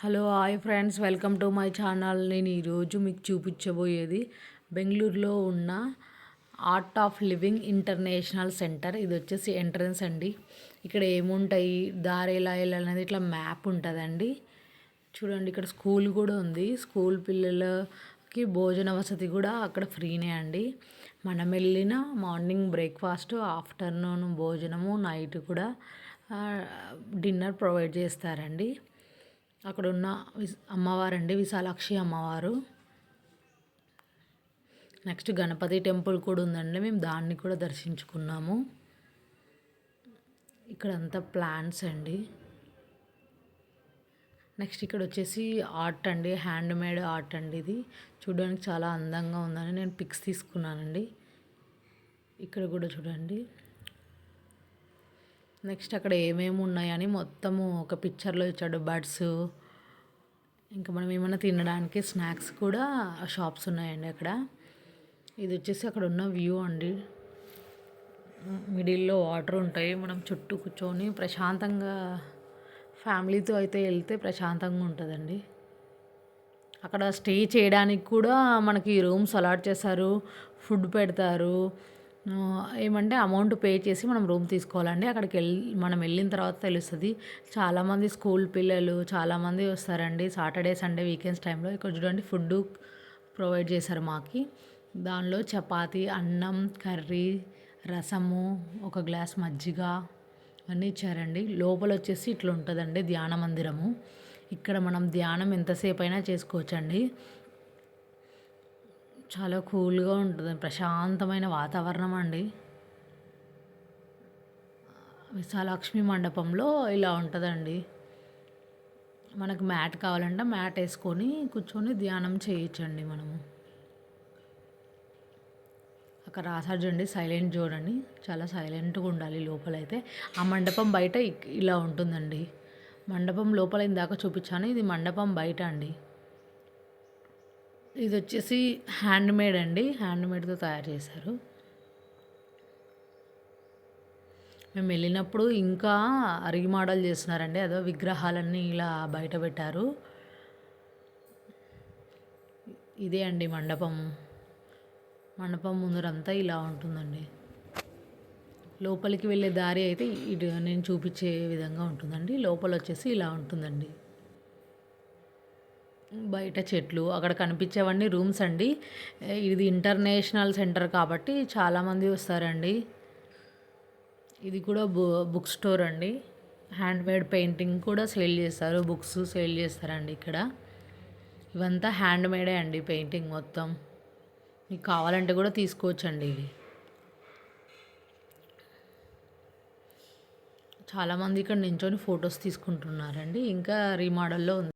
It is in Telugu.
Hello hi friends, welcome to my channel. నేను ఈరోజు మీకు చూపించబోయేది బెంగళూరులో ఉన్న art of living international centre. ఇది వచ్చేసి ఎంట్రన్స్ అండి. ఇక్కడ ఏముంటాయి, దారి ఎలా వెళ్ళాలనేది ఇట్లా మ్యాప్ ఉంటుందండి. చూడండి, ఇక్కడ స్కూల్ కూడా ఉంది. స్కూల్ పిల్లలకి భోజన వసతి కూడా అక్కడ ఫ్రీనే అండి. మనం వెళ్ళిన మార్నింగ్ బ్రేక్ఫాస్ట్, ఆఫ్టర్నూన్ భోజనము, నైట్ కూడా డిన్నర్ ప్రొవైడ్ చేస్తారండి. అక్కడ ఉన్న అమ్మవారు అండి, విశాలాక్షి అమ్మవారు. నెక్స్ట్ గణపతి టెంపుల్ కూడా ఉందండి, మేము దాన్ని కూడా దర్శించుకున్నాము. ఇక్కడ అంతా ప్లాంట్స్ అండి. నెక్స్ట్ ఇక్కడ వచ్చేసి ఆర్ట్ అండి, హ్యాండ్ మేడ్ ఆర్ట్ అండి. ఇది చూడడానికి చాలా అందంగా ఉందని నేను పిక్స్ తీసుకున్నానండి. ఇక్కడ కూడా చూడండి. నెక్స్ట్ అక్కడ ఏమేమి ఉన్నాయని మొత్తము ఒక పిక్చర్లో ఇచ్చాడు. బర్డ్స్, ఇంకా మనం ఏమైనా తినడానికి స్నాక్స్ కూడా షాప్స్ ఉన్నాయండి అక్కడ. ఇది వచ్చేసి అక్కడ ఉన్న వ్యూ అండి. మిడిల్లో వాటర్ ఉంటాయి. మనం చుట్టూ కూర్చొని ప్రశాంతంగా ఫ్యామిలీతో అయితే వెళ్తే ప్రశాంతంగా ఉంటుందండి. అక్కడ స్టే చేయడానికి కూడా మనకి రూమ్స్ అలాట్ చేస్తారు, ఫుడ్ పెడతారు. ఏమంటే అమౌంట్ పే చేసి మనం రూమ్ తీసుకోవాలండి. అక్కడికి మనం వెళ్ళిన తర్వాత తెలుస్తుంది. చాలామంది స్కూల్ పిల్లలు చాలామంది వస్తారండి సాటర్డే సండే వీకెండ్స్ టైంలో. ఇక్కడ చూడండి, ఫుడ్ ప్రొవైడ్ చేశారు మాకి. దానిలో చపాతి, అన్నం, కర్రీ, రసము, ఒక గ్లాస్ మజ్జిగ అన్నీ ఇచ్చారండి. లోపల వచ్చేసి ఇట్లా ఉంటుందండి ధ్యాన మందిరము. ఇక్కడ మనం ధ్యానం ఎంతసేపు అయినా చేసుకోవచ్చండి. చాలా కూల్గా ఉంటుంది, ప్రశాంతమైన వాతావరణం అండి. విశాలక్ష్మి మండపంలో ఇలా ఉంటుందండి. మనకు మ్యాట్ కావాలంటే మ్యాట్ వేసుకొని కూర్చొని ధ్యానం చేయొచ్చండి మనము. అక్కడ రాసారు చూడండి, సైలెంట్ చూడండి, చాలా సైలెంట్గా ఉండాలి లోపలైతే. ఆ మండపం బయట ఇలా ఉంటుందండి. మండపం లోపల ఇందాక చూపించాను, ఇది మండపం బయట అండి. ఇది వచ్చేసి హ్యాండ్ మేడ్ అండి, హ్యాండ్ మేడ్తో తయారు చేశారు. మేము వెళ్ళినప్పుడు ఇంకా రీమోడల్ చేస్తున్నారండి, అదో విగ్రహాలన్నీ ఇలా బయట పెట్టారు. ఇదే అండి మండపము. మండపం ముందరంతా ఇలా ఉంటుందండి. లోపలికి వెళ్ళే దారి అయితే ఇటు నేను చూపించే విధంగా ఉంటుందండి. లోపల వచ్చేసి ఇలా ఉంటుందండి. బయట చెట్లు, అక్కడ కనిపించేవన్నీ రూమ్స్ అండి. ఇది ఇంటర్నేషనల్ సెంటర్ కాబట్టి చాలామంది వస్తారండి. ఇది కూడా బుక్ స్టోర్ అండి. హ్యాండ్ మేడ్ పెయింటింగ్ కూడా సేల్ చేస్తారు, బుక్స్ సేల్ చేస్తారండి ఇక్కడ. ఇవంతా హ్యాండ్ మేడే అండి పెయింటింగ్ మొత్తం. మీకు కావాలంటే కూడా తీసుకోవచ్చండి. ఇది చాలామంది ఇక్కడ నించొని ఫొటోస్ తీసుకుంటున్నారండి. ఇంకా రీమోడల్లో ఉంది.